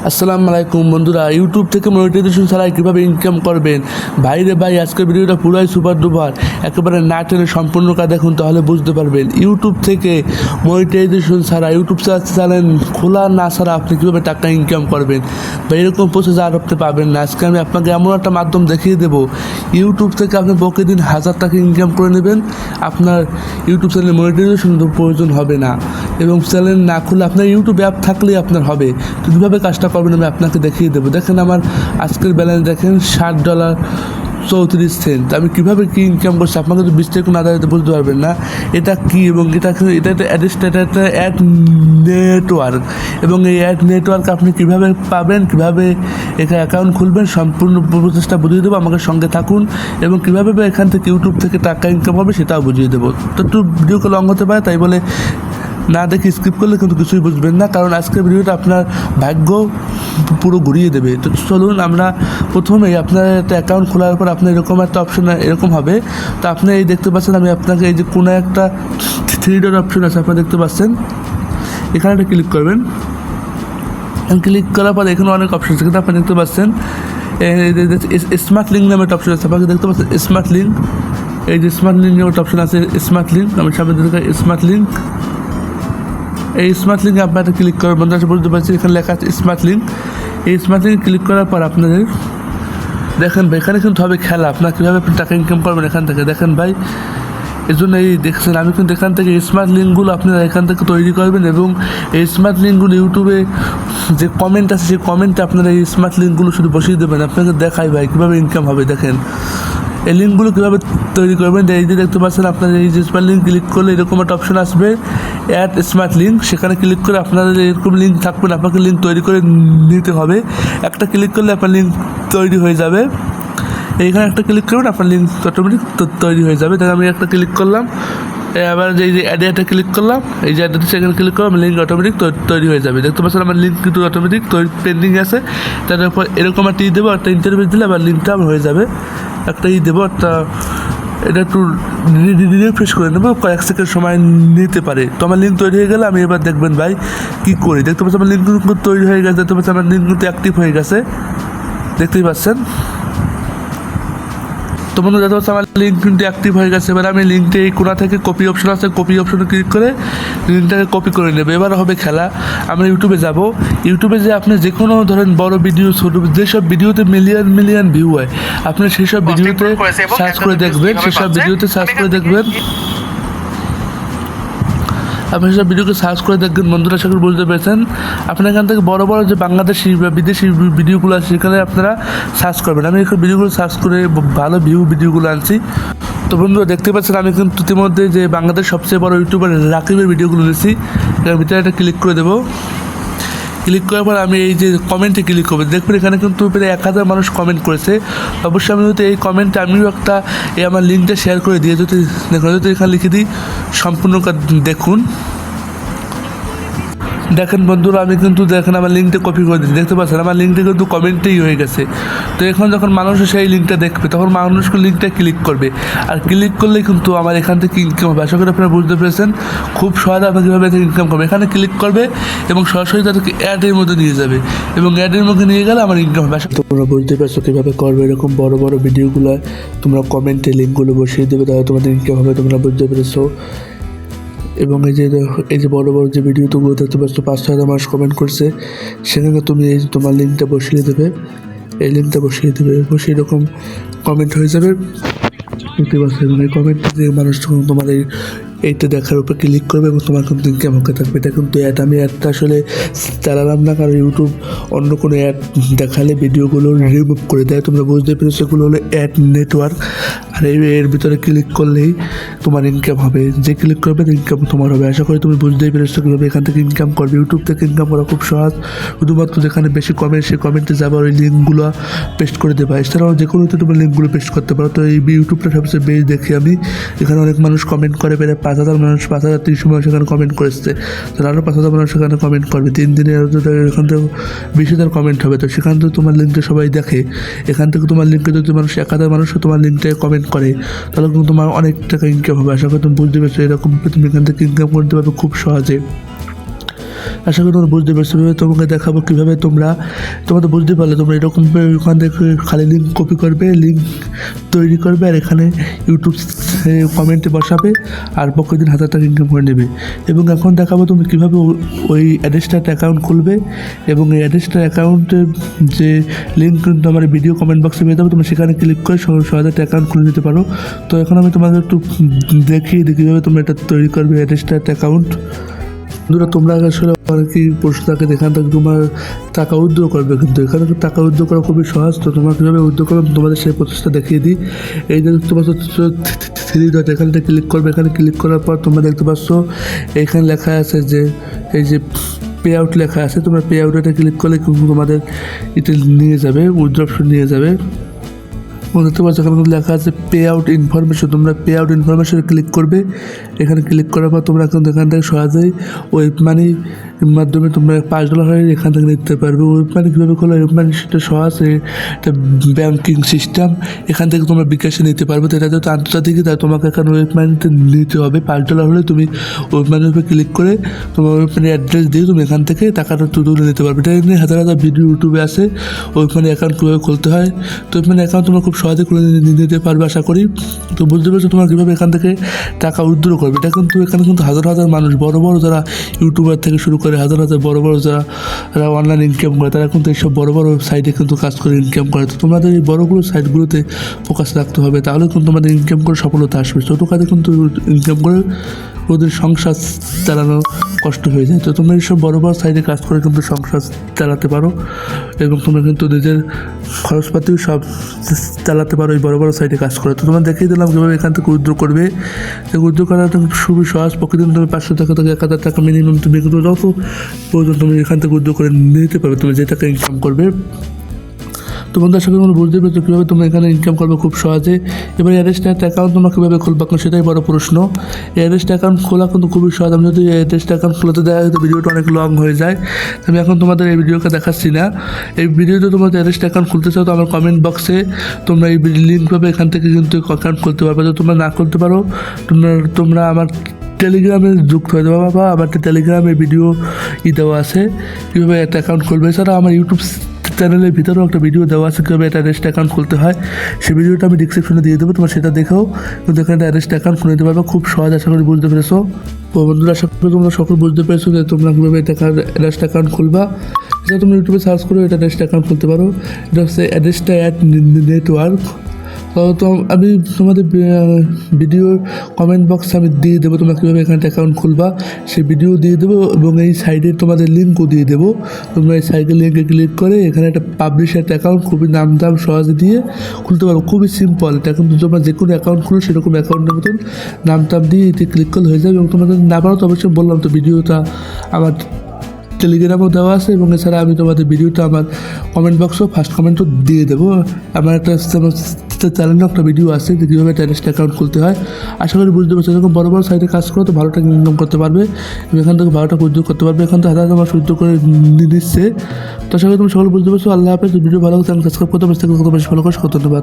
আসসালামু আলাইকুম বন্ধুরা, ইউটিউব থেকে মনিটাইজেশন ছাড়াই কীভাবে ইনকাম করবেন। ভাই রে ভাই, আজকের ভিডিওটা পুরাই সুপার ডুপার, একেবারে না টেনে সম্পূর্ণ কাজ দেখুন, তাহলে বুঝতে পারবেন ইউটিউব থেকে মনিটাইজেশন ছাড়া, ইউটিউব চ্যানেল খোলা না ছাড়া আপনি কীভাবে টাকা ইনকাম করবেন। বা এরকম প্রসেস আর আপনি পাবেন না। আজকে আমি আপনাকে এমন একটা মাধ্যম দেখিয়ে দেবো, ইউটিউব থেকে আপনি প্রতিদিন 1000 টাকা ইনকাম করে নেবেন। আপনার ইউটিউব চ্যানেলে মনিটাইজেশন প্রয়োজন হবে না, এবং চ্যানেল না খুলে আপনার ইউটিউব অ্যাপ থাকলেই আপনার হবে। তো কীভাবে কাজটা করবেন আমি আপনাকে দেখিয়ে দেবো। দেখেন আমার আজকের ব্যালেন্স দেখেন $60.34। আমি কীভাবে কী ইনকাম করছি আপনাকে তো 20 থেকে না দাঁড়াতে বুঝতে পারবেন না এটা কী। এবং এটা একটা অ্যাড নেটওয়ার্ক, এবং এই অ্যাড নেটওয়ার্ক আপনি কীভাবে পাবেন, কীভাবে এখানে অ্যাকাউন্ট খুলবেন, সম্পূর্ণ প্রচেষ্টা বুঝিয়ে দেবো। আমাকে সঙ্গে থাকুন, এবং কীভাবে এখান থেকে ইউটিউব থেকে টাকা ইনকাম হবে সেটাও বুঝিয়ে দেবো। তো একটু ভিডিওকে লং হতে পারে, তাই বলে না দেখে স্কিপ করলে কিন্তু কিছুই বুঝবেন না, কারণ আজকের ভিডিওটা আপনার ভাগ্য পুরো ঘুরিয়ে দেবে। তো চলুন, আমরা প্রথমেই আপনার একটা অ্যাকাউন্ট খোলার পর আপনার এরকম একটা অপশন এরকম হবে। তো আপনি এই দেখতে পাচ্ছেন, আমি আপনাকে এই যে কোনো একটা 3 ডট অপশন আছে আপনারা দেখতে পাচ্ছেন, এখানে একটা ক্লিক করবেন। ক্লিক করার পর এখানে অনেক অপশন আছে, কিন্তু আপনি দেখতে পাচ্ছেন স্মার্ট লিঙ্ক নামে একটা অপশন আছে, আপনাকে দেখতে পাচ্ছেন স্মার্ট লিঙ্ক। এই যে স্মার্ট লিঙ্ক নামে একটা অপশন আছে, স্মার্ট লিঙ্ক, আমি সামনে দেখতে স্মার্ট লিঙ্ক। এই স্মার্ট লিঙ্কে আপনারা ক্লিক করার বন্ধু বুঝতে পারছি, এখানে লেখা আছে স্মার্ট লিঙ্ক। এই স্মার্ট লিঙ্ক ক্লিক করার পর আপনাদের দেখেন ভাই, এখানে কিন্তু হবে খেলা, আপনার কীভাবে টাকা ইনকাম করবেন এখান থেকে। দেখেন ভাই, এই জন্য এই দেখছেন আমি কিন্তু এখান থেকে স্মার্ট লিঙ্কগুলো আপনারা এখান থেকে তৈরি করবেন, এবং এই স্মার্ট লিঙ্কগুলো ইউটিউবে যে কমেন্ট আছে সেই কমেন্টে আপনারা এই স্মার্ট লিঙ্কগুলো শুধু বসিয়ে দেবেন। আপনাকে দেখাই ভাই কীভাবে ইনকাম হবে। দেখেন এই লিঙ্কগুলো কীভাবে তৈরি করবেন। এই যে দেখতে পাচ্ছেন আপনার এই যে স্মার্ট লিঙ্ক ক্লিক করলে এরকম একটা অপশন আসবে, অ্যাড স্মার্ট লিঙ্ক। সেখানে ক্লিক করে আপনাদের এরকম লিঙ্ক থাকবে না, আপনাকে লিঙ্ক তৈরি করে নিতে হবে। একটা ক্লিক করলে আপনার লিঙ্ক তৈরি হয়ে যাবে। এইখানে একটা ক্লিক করবেন, আপনার লিঙ্ক অটোমেটিক তৈরি হয়ে যাবে। তাহলে আমি একটা ক্লিক করলাম, আবার এই যে অ্যাডে ক্লিক করলাম, এই যে অ্যাডে সেখানে ক্লিক করলাম, লিঙ্ক অটোমেটিক তৈরি হয়ে যাবে। দেখতে পাচ্ছেন আমার লিঙ্ক কিন্তু অটোমেটিক পেন্ডিং আছে। তারপর এরকম একটা দেবো, একটা ইন্টারভিউ দিলে আবার লিঙ্কটা আমার হয়ে যাবে। একটা দেবো, একটা এটা একটু রিফ্রেশ করে নেবো, কয়েক সেকেন্ড সময় নিতে পারে। তো আমার লিঙ্ক তৈরি হয়ে গেলে আমি এবার দেখবেন ভাই কী করি। দেখতে পাচ্ছি আমার লিঙ্ক কিন্তু তৈরি হয়ে গেছে, দেখতে পাচ্ছি আমার লিঙ্ক কিন্তু অ্যাক্টিভ হয়ে গেছে, দেখতেই পাচ্ছেন। তো বন্ধু দেখতে পাচ্ছি আমার লিঙ্ক কিন্তু অ্যাক্টিভ হয়ে গেছে। এবার আমি লিঙ্কটা এই কোণা থেকে কপি অপশন আছে, কপি অপশনে ক্লিক করে লিঙ্কটাকে কপি করে নেবে। এবার হবে খেলা, আমরা ইউটিউবে যাব। ইউটিউবে যে আপনি যে কোনো ধরেন বড় ভিডিও, ছোটো যেসব ভিডিওতে মিলিয়ন ভিউ হয়, আপনি সেই সব ভিডিওতে সার্চ করে দেখবেন, সেসব ভিডিওতে সার্চ করে দেখবেন। আপনি সেসব ভিডিওকে সার্চ করে দেখবেন বন্ধুরা, সেগুলো বুঝতে পেরেছেন। আপনার এখান থেকে বড় বড় যে বাংলাদেশি বা বিদেশি ভিডিওগুলো আছে সেখানে আপনারা সার্চ করবেন। আমি এখানে ভিডিওগুলো সার্চ করে ভালো ভিডিওগুলো আনছি। তো বন্ধুরা দেখতে পাচ্ছেন আমি কিন্তু ইতিমধ্যে যে বাংলাদেশ সবচেয়ে বড় ইউটিউবার রাকিবের ভিডিওগুলো নিয়েছি, এর ভিতরে একটা ক্লিক করে দেবো। ক্লিক করার পর আমি এই যে কমেন্টে ক্লিক করবো, দেখবেন এখানে কিন্তু প্রায় 1000 মানুষ কমেন্ট করেছে। অবশ্যই আমি যদি এই কমেন্টে আমিও একটা আমার লিঙ্কটা শেয়ার করে দিয়ে যদি দেখুন, যদি এখানে লিখে দিই সম্পূর্ণ দেখুন। দেখেন বন্ধুরা, আমি কিন্তু দেখেন আমার লিঙ্কটা কপি করে দিচ্ছি, দেখতে পাচ্ছেন আমার লিঙ্কটা কিন্তু কমেন্টেই হয়ে গেছে। তো এখন যখন মানুষ সেই লিঙ্কটা দেখবে তখন মানুষকে লিঙ্কটা ক্লিক করবে, আর ক্লিক করলে কিন্তু আমার এখান থেকে ইনকাম হবে। আশা করি আপনারা বুঝতে পেরেছেন খুব সহজে আপনার কীভাবে ইনকাম করবে। এখানে ক্লিক করবে এবং সরাসরি তাদেরকে অ্যাডের মধ্যে নিয়ে যাবে, এবং অ্যাডের মধ্যে নিয়ে গেলে আমার ইনকাম হবে। তোমরা বুঝতে পারছো কীভাবে করবে। এরকম বড় বড় ভিডিওগুলো তোমরা কমেন্টে লিঙ্কগুলো বসিয়ে দেবে, তাহলে তোমাদের ইনকাম হবে। তোমরা বুঝতে পেরেছো। এবং এই যে বড় বড় যে ভিডিওগুলো দেখতে পাচ্ছ 5-6 মানুষ কমেন্ট করছে, সেখানে তুমি এই তোমার লিঙ্কটা বসিয়ে দেবে, এই লিঙ্কটা বসিয়ে এরকম কমেন্ট হয়ে যাবে, বুঝতে পারছো। এবং এই কমেন্টে যে মানুষ যখন তোমার এইটা দেখার উপর ক্লিক করবে এবং তোমার কিন্তু ইনকাম হতে থাকবে। এটা কিন্তু আমি অ্যাডটা আসলে চালালাম না, কারণ ইউটিউব অন্য কোনো অ্যাড দেখালে ভিডিওগুলো রিমুভ করে দেয়। তোমরা বুঝতে পেরেছো, এগুলো হলো অ্যাড নেটওয়ার্ক। আর এর ভিতরে ক্লিক করলেই তোমার ইনকাম হবে, যে ক্লিক করবে ইনকাম তোমার হবে। আশা করি তুমি বুঝতেই পেরেছো কীভাবে এখান থেকে ইনকাম করবে। ইউটিউব থেকে ইনকাম করা খুব সহজ, শুধুমাত্র যেখানে বেশি কমেন্ট সেই কমেন্টে যাবে, ওই লিঙ্কগুলো পেস্ট করে দেবে। এছাড়াও যে কোনো তুমি লিঙ্কগুলো পেস্ট করতে পারো। তো এই ইউটিউবটা সবচেয়ে বেশি দেখি আমি, এখানে অনেক মানুষ কমেন্ট করে, প্রায় 5000 মানুষ, 5300 মানুষ এখানে কমেন্ট করেছে। তাহলে আরও 5000 মানুষ এখানে কমেন্ট করবে। 3 দিনে এখান থেকে 20,000 কমেন্ট হবে। তো সেখান থেকে তোমার লিঙ্কটা সবাই দেখে। এখান থেকে তোমার লিঙ্কে যদি মানুষ 1000 মানুষও তোমার লিঙ্কটায় কমেন্ট করে, তাহলে কিন্তু তোমার অনেক টাকা ইনকাম হবে। আশা করি তুমি বুঝতে পারছো। এরকম তুমি এখান থেকে ইনকাম করতে পারবে খুব সহজে। আশা করি তোমরা বুঝতে পারছো। এভাবে তোমাকে দেখাবো কীভাবে তোমাদের বুঝতে পারলে তোমরা এরকম ওখান থেকে খালি লিঙ্ক কপি করবে, লিঙ্ক তৈরি করবে আর এখানে ইউটিউব কমেন্টে বসাবে আর প্রতিদিন 1000 টাকা ইনকাম করে নেবে। এবং এখন দেখাবো তুমি কীভাবে ওই অ্যাড্রেসটার অ্যাকাউন্ট খুলবে এবং এই অ্যাড্রেসটার অ্যাকাউন্টের যে লিঙ্ক কিন্তু আমার ভিডিও কমেন্ট বক্সে পেয়ে যাবে, তুমি সেখানে ক্লিক করে সহজে একটা অ্যাকাউন্ট খুলে নিতে পারো। তো এখন আমি তোমাদের একটু দেখিয়ে দিই কীভাবে তোমরা এটা তৈরি করবে অ্যাড্রেসটার অ্যাকাউন্ট। বন্ধুরা তোমরা আসলে অনেকেই প্রশ্ন থাকে এখান থেকে তোমার টাকা উইথড্র করবে, কিন্তু এখানে টাকা উইথড্র করা খুবই সহজ। তো তোমরা কীভাবে উইথড্র করবে তোমাদের সেই প্রসেসটা দেখিয়ে দিই। এই যে দেখতে পাচ্ছ 3 ডট, এখানে ক্লিক করবে। এখানে ক্লিক করার পর তোমরা দেখতে পাচ্ছ এখানে লেখা আছে যে এই যে পে আউট লেখা আছে, তোমরা পে আউটে ক্লিক করলে কিন্তু তোমাদের এটা নিয়ে যাবে, উইথড্র অপশন নিয়ে যাবে। দেখতে পাচ্ছ এখানে লেখা আছে পে আউট ইনফরমেশন, তোমরা পে আউট ইনফরমেশনে ক্লিক করবে। এখানে ক্লিক করার পর তোমরা কিন্তু এখান থেকে সহজেই ওয়েব মানির মাধ্যমে তোমরা $5 হয়ে এখান থেকে নিতে পারবে। ওয়েব মানি কীভাবে খোলা, ওয়েব মানি সেটা সহজ, এটা ব্যাঙ্কিং সিস্টেম, এখান থেকে তোমরা বিকাশে নিতে পারবে। তো এটা যেহেতু আন্তর্জাতিক, তাই তোমাকে এখানে ওয়েব মানিতে নিতে হবে। $5 হলে তুমি ওয়েব মানির উপরে ক্লিক করে তোমার ওয়েব মানি অ্যাড্রেস দিয়ে তুমি এখান থেকে টাকাটা তুলে নিতে পারবে। এটা নিয়ে হাজার ভিডিও ইউটিউবে আছে ওয়েব মানি অ্যাকাউন্ট কীভাবে খুলতে হয়। তো ওয়েব মানি অ্যাকাউন্ট তোমরা খুব সহজে খুলে নিতে পারবে আশা করি। তো বুঝতে পারছো তোমরা কীভাবে এখান থেকে টাকা উইথড্র করবে। এটা কিন্তু এখানে কিন্তু হাজার মানুষ, বড় যারা ইউটিউবার থেকে শুরু করে হাজার বড় যারা অনলাইন ইনকাম করে, তারা কিন্তু এইসব বড় সাইটে কিন্তু কাজ করে ইনকাম করে। তো তোমাদের এই বড়গুলো সাইটগুলোতে ফোকাস রাখতে হবে, তাহলে কিন্তু তোমাদের ইনকাম করে সফলতা আসবে। ছোটো কাজে কিন্তু ইনকাম করে ওদের সংসার চালানো কষ্ট হয়ে যায়। তো তোমরা এইসব বড় সাইডে কাজ করে কিন্তু সংসার চালাতে পারো এবং তোমরা কিন্তু নিজের খরচপাতিও সব চালাতে পারো এই বড় সাইডে কাজ করে। তো তোমরা দেখিয়ে দিলাম কীভাবে এখান থেকে উইথড্র করবে। তো উইথড্র করাটা খুবই সহজ। প্রতিদিন তুমি 500 টাকা থেকে 1000 টাকা মিনিমাম তুমি কিন্তু যত প্রয়োজন তুমি এখান থেকে উইথড্র করে নিতে পারবে, তুমি যে টাকা ইনকাম করবে। তো বন্ধু আশা করি তোমরা বুঝতে পেরেছো কীভাবে তোমরা এখানে ইনকাম করবে খুব সহজে। এবার অ্যাড্রেসটা অ্যাকাউন্ট তোমরা কীভাবে খুলবা, সেটাই বড় প্রশ্ন। অ্যাড্রেসটা অ্যাকাউন্ট খোলা কিন্তু খুবই সহজ। আমি যদি অ্যাড্রেসটা অ্যাকাউন্ট খোলাতে দেওয়া হয় তো ভিডিওটা অনেক লং হয়ে যায়। আমি এখন তোমাদের এই ভিডিওটা দেখাচ্ছি না। এই ভিডিওতে তোমাদের অ্যাড্রেসটা অ্যাকাউন্ট খুলতে চাও তো আমার কমেন্ট বক্সে তোমরা এই লিঙ্ক পাবে, এখান থেকে কিন্তু অ্যাকাউন্ট খুলতে পারবে। যদি তোমরা না করতে পারো তোমরা আমার টেলিগ্রামে যুক্ত হয়ে যাবে বা আমার টেলিগ্রামে ভিডিও দেওয়া আছে কীভাবে একটা অ্যাকাউন্ট খুলবে। এছাড়া আমার ইউটিউব চ্যানেলের ভিতরেও একটা ভিডিও দেওয়া আছে কীভাবে একটা অ্যাড্রেস অ্যাকাউন্ট খুলতে হয়, সেই ভিডিওটা আমি ডিসক্রিপশনে দিয়ে দেবো, তোমার সেটা দেখেও কিন্তু এখানে একটা অ্যাড্রেস অ্যাকাউন্ট খুলে নিতে পারবে খুব সহজ। আশা করি বুঝতে পেরেছো। তো বন্ধুরা আশা করি তোমরা সকল বুঝতে পেরেছো যে তোমরা কীভাবে অ্যাড্রেস অ্যাকাউন্ট খুলবা। সেটা তুমি ইউটিউবে সার্চ করে এটা অ্যাড্রেস অ্যাকাউন্ট খুলতে পারো। এটা হচ্ছে অ্যাড্রেসটা নেটওয়ার্ক। তো আমি তোমাদের ভিডিওর কমেন্ট বক্সে আমি দিয়ে দেবো তোমরা কীভাবে এখানে অ্যাকাউন্ট খুলবা, সেই ভিডিও দিয়ে দেবো এবং এই সাইডে তোমাদের লিঙ্কও দিয়ে দেবো। তোমরা এই সাইডে লিঙ্কে ক্লিক করে এখানে একটা পাবলিশার অ্যাকাউন্ট খুবই নাম সহজে দিয়ে খুলতে পারো। খুবই সিম্পল এটা, কিন্তু তোমরা যে কোনো অ্যাকাউন্ট খুলো সেরকম অ্যাকাউন্টের মতন নাম দিয়ে এতে ক্লিক করলে হয়ে যাবে। এবং তোমাদের না পারো তো অবশ্যই বললাম তো ভিডিওটা আমার টেলিগ্রামও দেওয়া আছে এবং এছাড়া আমি তোমাদের ভিডিওটা আমার কমেন্ট বক্সও ফার্স্ট কমেন্টও দিয়ে দেবো। আমার একটা চ্যানেলে একটা ভিডিও আছে যে কীভাবে অ্যাড্রেস অ্যাকাউন্ট খুলতে হয়। আশা করি বুঝতে পারছো। এরকম বড় সাইটে কাজ করো তো ভালো টাকা ইনকাম করতে পারবে এবং এখান থেকে ভালো টাকা উদ্যোগ করতে পারবে। এখান থেকে হাজার আমার সহ্য করে নিচ্ছে। তো আশা করি তুমি সকলে বুঝতে পারছো। আল্লাহ হাফেজ। ভিডিও ভালো সাবস্ক্রাইব করতে পারছি, বেশি ভালো করে ধন্যবাদ।